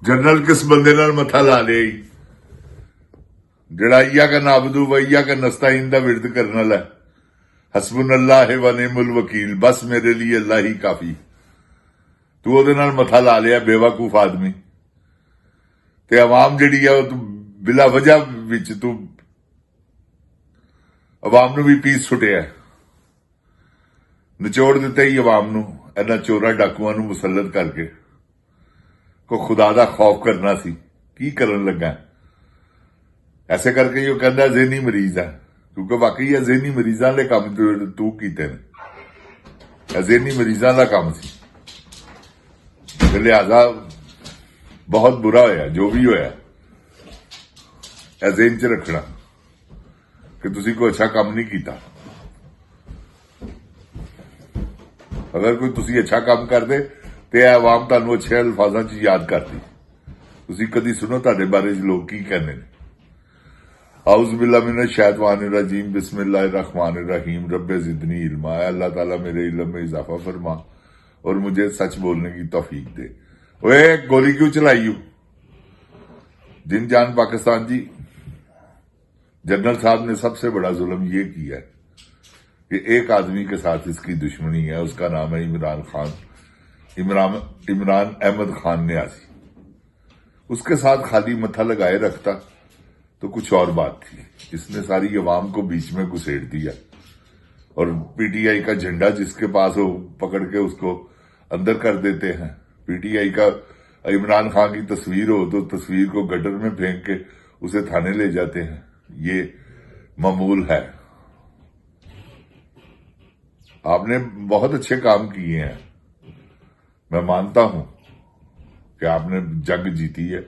General किस बंदे नाल मथा ला लिया ही जड़ा इया का नाबदू वैया का नस्ताइन दा विरद करने वाला हसबुनल्लाह व निअमल वकील, बस मेरे लिए अल्लाह ही काफी। तू ओदे नाल मथा ला लिया बेवकूफ आदमी। ते अवाम जिहड़ी है तू बिला वजह विच तू अवाम नूं भी पीस सुटिया, निचोड़ दिता ही अवाम नूं इन्हां चोरां डाकुआं नूं मुसल्लत करके। को खुदा दा खौफ करना सी, की करन लगा? ऐसे करके जो कहंदा ज़हनी मरीज है, क्योंकि वाकई ये ज़हनी मरीजां दे काम तू कीते ने, ज़हनी मरीजां दा काम सी। ते लिहाजा बहुत बुरा होया जो भी होया, ज़हन च रखना कि तुसी कोई अच्छा काम नहीं कीता। अगर कोई तुसी अच्छा काम करदे ते आवाम तुहानूं अच्छे अल्फाजां च याद करदी। तुसी कदी सुनो तुहाडे बारे च लोग की कहंदे ने। औज़ु बिल्लाहि मिनश शैतानिर रजीम, बिस्मिल्लाहिर रहमानिर रहीम, रब्बे ज़िदनी इल्मा। अल्लाह ताला मेरे इल्म में इजाफा फरमा और मुझे सच बोलने की तौफीक दे। ओए गोली क्यों चलाई हो? जिन जान पाकिस्तान जी, जनरल साहब ने सबसे बड़ा जुल्म ये किया कि एक आदमी के साथ इसकी दुश्मनी है, उसका नाम है इमरान खान, इमरान अहमद खान न्यासी। उसके साथ खाली मथा लगाए रखता तो कुछ और बात थी। इसने सारी अवाम को बीच में घुसेड़ दिया और पीटीआई का झंडा जिसके पास हो पकड़ के उसको अंदर कर देते हैं। पीटीआई का इमरान खान की तस्वीर हो तो तस्वीर को गटर में फेंक के उसे थाने ले जाते हैं। ये मामूल है। आपने बहुत अच्छे काम किए हैं, मैं मानता हूं कि आपने जंग जीती है,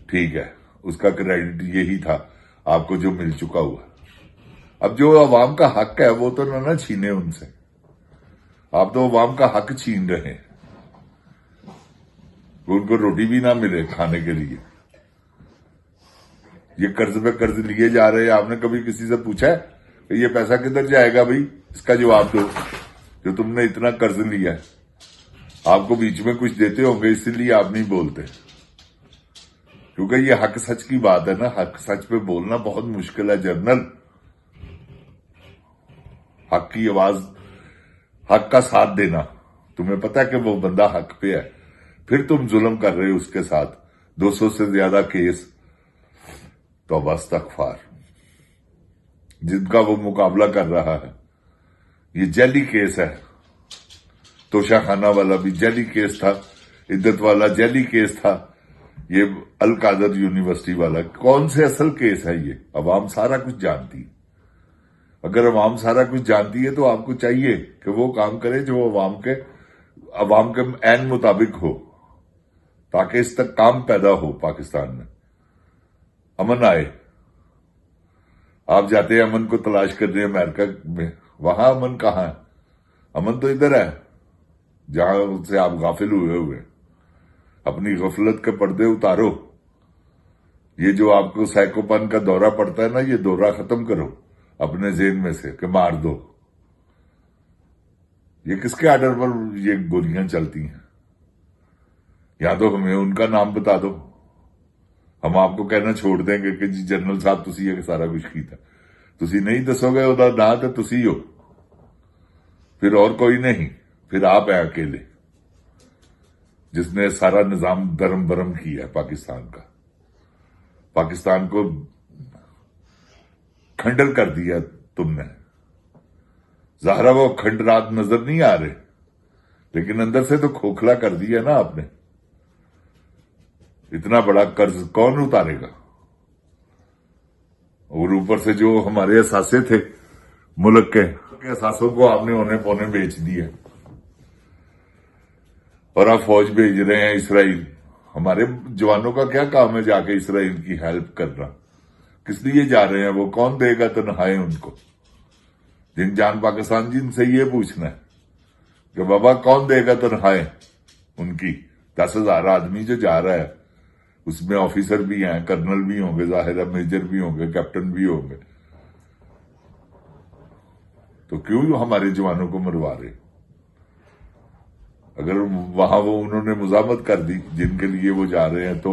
ठीक है, उसका क्रेडिट यही था आपको जो मिल चुका हुआ। अब जो अवाम का हक है वो तो ना छीने उनसे। आप तो अवाम का हक छीन रहे हैं, उनको रोटी भी ना मिले खाने के लिए। ये कर्ज पे कर्ज लिए जा रहे हैं। आपने कभी किसी से पूछा है कि ये पैसा किधर जाएगा? भाई इसका जवाब दो, जो तुमने इतना कर्ज लिया है। आपको बीच में कुछ देते होंगे इसीलिए आप नहीं बोलते, क्योंकि ये हक सच की बात है ना। हक सच पे बोलना बहुत मुश्किल है जनरल। हक की आवाज, हक का साथ देना। तुम्हें पता है कि वो बंदा हक पे है, फिर तुम जुल्म कर रहे हो उसके साथ। 200 से ज्यादा केस, तौबा इस्तगफार, जिनका वो मुकाबला कर रहा है। ये जेली केस है। तोशा खाना वाला भी जेली केस था, इद्दत वाला जेली केस था, ये अल कादर यूनिवर्सिटी वाला। कौन से असल केस है ये? अवाम सारा कुछ जानती है। अगर अवाम सारा कुछ जानती है तो आपको चाहिए कि वो काम करे जो अवाम के ऐन मुताबिक हो, ताकि इस तक काम पैदा हो। पाकिस्तान में अमन आए। आप जाते हैं अमन को तलाश करने अमेरिका में, वहां अमन कहां है? अमन तो इधर है जहां से आप गाफिल हुए। अपनी गफलत के पर्दे उतारो। ये जो आपको साइकोपन का दौरा पड़ता है ना, ये दौरा खत्म करो अपने ज़हन में से कि मार दो। ये किसके आर्डर पर ये गोलियां चलती हैं? या तो हमें उनका नाम बता दो, हम आपको कहना छोड़ देंगे कि जी जनरल साहब तुसी ये सारा कुछ कीता। तुसी नहीं दसोगे ओदा ना तो तुसी हो, फिर और कोई नहीं। फिर आप है अकेले जिसने सारा निजाम दरम बरम किया है पाकिस्तान का। पाकिस्तान को खंडर कर दिया तुमने। ज़ाहिर वो खंडरात नजर नहीं आ रहे, लेकिन अंदर से तो खोखला कर दिया ना आपने। इतना बड़ा कर्ज कौन उतारेगा? और ऊपर से जो हमारे असासे थे मुल्क के असासों को आपने औने पौने बेच दिए और आप फौज भेज रहे हैं इसराइल। हमारे जवानों का क्या काम है जाके इसराइल की हेल्प करना? किस लिए जा रहे हैं वो? कौन देगा तनख्वाहें उनको? जिन जान पाकिस्तान जी से ये पूछना है कि बाबा कौन देगा तनख्वाहें उनकी? 10,000 आदमी जो जा रहा है उसमें ऑफिसर भी हैं, कर्नल भी होंगे, जाहिर है मेजर भी होंगे, कैप्टन भी होंगे। तो क्यों हमारे जवानों को मरवा रहे? اگر وہاں وہ انہوں نے مزاحمت کر دی جن کے لیے وہ جا رہے ہیں، تو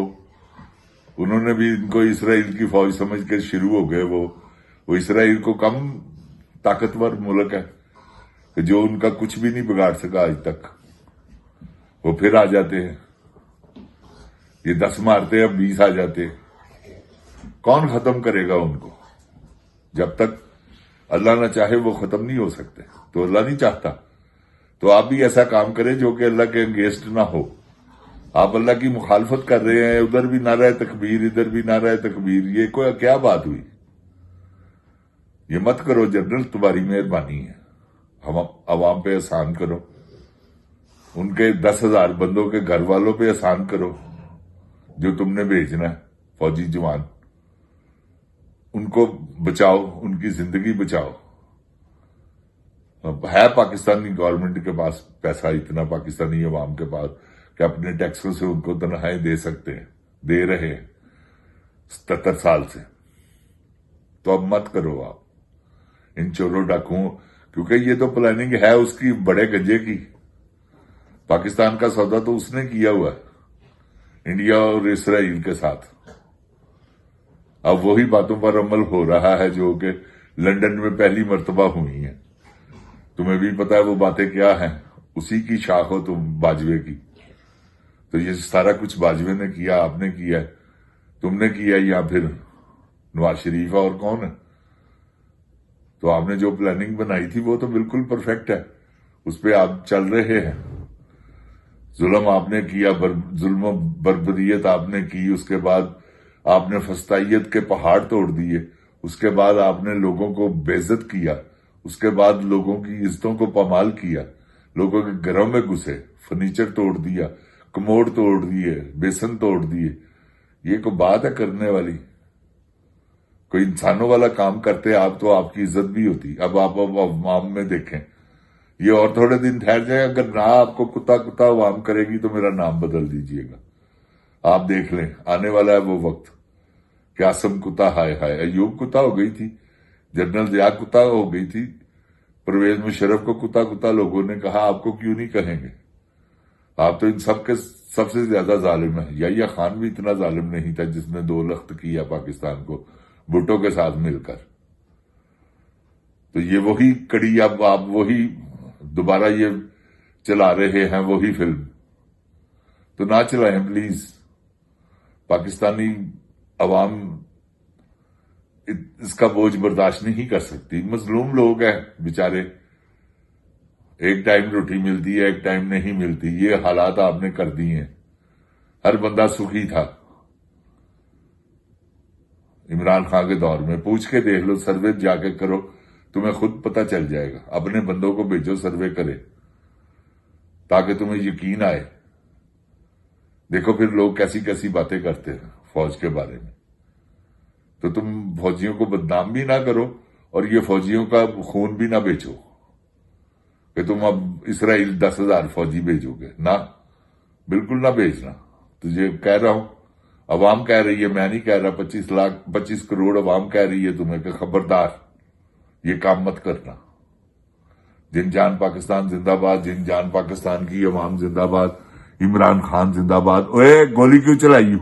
انہوں نے بھی ان کو اسرائیل کی فوج سمجھ کے شروع ہو گئے. وہ اسرائیل کو کم طاقتور ملک ہے کہ جو ان کا کچھ بھی نہیں بگاڑ سکا آج تک، وہ پھر آ جاتے ہیں. یہ 10 مارتے اب 20 آ جاتے. کون ختم کرے گا ان کو؟ جب تک اللہ نہ چاہے وہ ختم نہیں ہو سکتے. تو اللہ نہیں چاہتا تو آپ بھی ایسا کام کریں جو کہ اللہ کے انگیسٹ نہ ہو. آپ اللہ کی مخالفت کر رہے ہیں، ادھر بھی نعرہ تکبیر ادھر بھی نعرہ تکبیر. یہ کوئی کیا بات ہوئی؟ یہ مت کرو جنرل، تمہاری مہربانی ہے. ہم عوام پہ احسان کرو، ان کے 10,000 بندوں کے گھر والوں پہ احسان کرو جو تم نے بھیجنا ہے، فوجی جوان. ان کو بچاؤ، ان کی زندگی بچاؤ. ہے پاکستانی گورنمنٹ کے پاس پیسہ اتنا، پاکستانی عوام کے پاس، کہ اپنے ٹیکسوں سے ان کو تنخواہیں دے سکتے ہیں، دے رہے ہیں 77 سال سے. تو اب مت کرو آپ ان چوروں ڈاکوؤں، کیونکہ یہ تو پلاننگ ہے اس کی بڑے گنجے کی. پاکستان کا سودا تو اس نے کیا ہوا ہے انڈیا اور اسرائیل کے ساتھ. اب وہی باتوں پر عمل ہو رہا ہے جو کہ لندن میں پہلی مرتبہ ہوئی ہیں. تمہیں بھی پتا ہے وہ باتیں کیا ہیں. اسی کی شاخ ہو تم، باجوے کی. تو یہ سارا کچھ باجوے نے کیا، آپ نے کیا ہے، تم نے کیا، یا پھر نواز شریف اور کون ہے؟ تو آپ نے جو پلاننگ بنائی تھی وہ تو بالکل پرفیکٹ ہے، اس پہ آپ چل رہے ہیں. ظلم آپ نے کیا، ظلم و بربریت آپ نے کی. اس کے بعد آپ نے فسطائیت کے پہاڑ توڑ دیے. اس کے بعد آپ نے لوگوں کو بے عزت کیا. اس کے بعد لوگوں کی عزتوں کو پامال کیا. لوگوں کے گھروں میں گھسے، فرنیچر توڑ دیا، کموڈ توڑ دیے، بیسن توڑ دیے. یہ کوئی بات ہے کرنے والی؟ کوئی انسانوں والا کام کرتے آپ تو آپ کی عزت بھی ہوتی. اب آپ عوام میں دیکھیں، یہ اور تھوڑے دن ٹھہر جائیں، اگر نہ آپ کو کتا کتا عوام کرے گی تو میرا نام بدل دیجئے گا. آپ دیکھ لیں، آنے والا ہے وہ وقت کہ آسم کتا ہائے ہائے. ایوب کتا ہو گئی تھی، جنرل ضیاء کتا ہو گئی تھی، پرویز مشرف کو کتا کتا لوگوں نے کہا. آپ کو کیوں نہیں کہیں گے؟ آپ تو ان سب کے سب سے زیادہ ظالم ہیں. یحییٰ خان بھی اتنا ظالم نہیں تھا جس نے 2 لخت کیا پاکستان کو بھٹو کے ساتھ مل کر. تو یہ وہی کڑی، اب آپ وہی دوبارہ یہ چلا رہے ہیں، وہی فلم. تو نہ چلائیں پلیز. پاکستانی عوام اس کا بوجھ برداشت نہیں کر سکتی. مظلوم لوگ ہیں بیچارے، ایک ٹائم روٹی ملتی ہے، ایک ٹائم نہیں ملتی. یہ حالات آپ نے کر دی ہیں. ہر بندہ سکھی تھا عمران خان کے دور میں. پوچھ کے دیکھ لو، سروے جا کے کرو، تمہیں خود پتہ چل جائے گا. اپنے بندوں کو بھیجو سروے کرے تاکہ تمہیں یقین آئے. دیکھو پھر لوگ کیسی کیسی باتیں کرتے ہیں فوج کے بارے میں. تو تم فوجیوں کو بدنام بھی نہ کرو اور یہ فوجیوں کا خون بھی نہ بیچو کہ تم اب اسرائیل 10,000 فوجی بھیجو گے. نہ، بالکل نہ بھیجنا. تجھے کہہ رہا ہوں، عوام کہہ رہی ہے، میں نہیں کہہ رہا. 25 کروڑ عوام کہہ رہی ہے تمہیں کہ خبردار یہ کام مت کرنا. جن جان پاکستان زندہ باد، جن جان پاکستان کی عوام زندہ باد، عمران خان زندہ باد. اوے گولی کیوں چلائی؟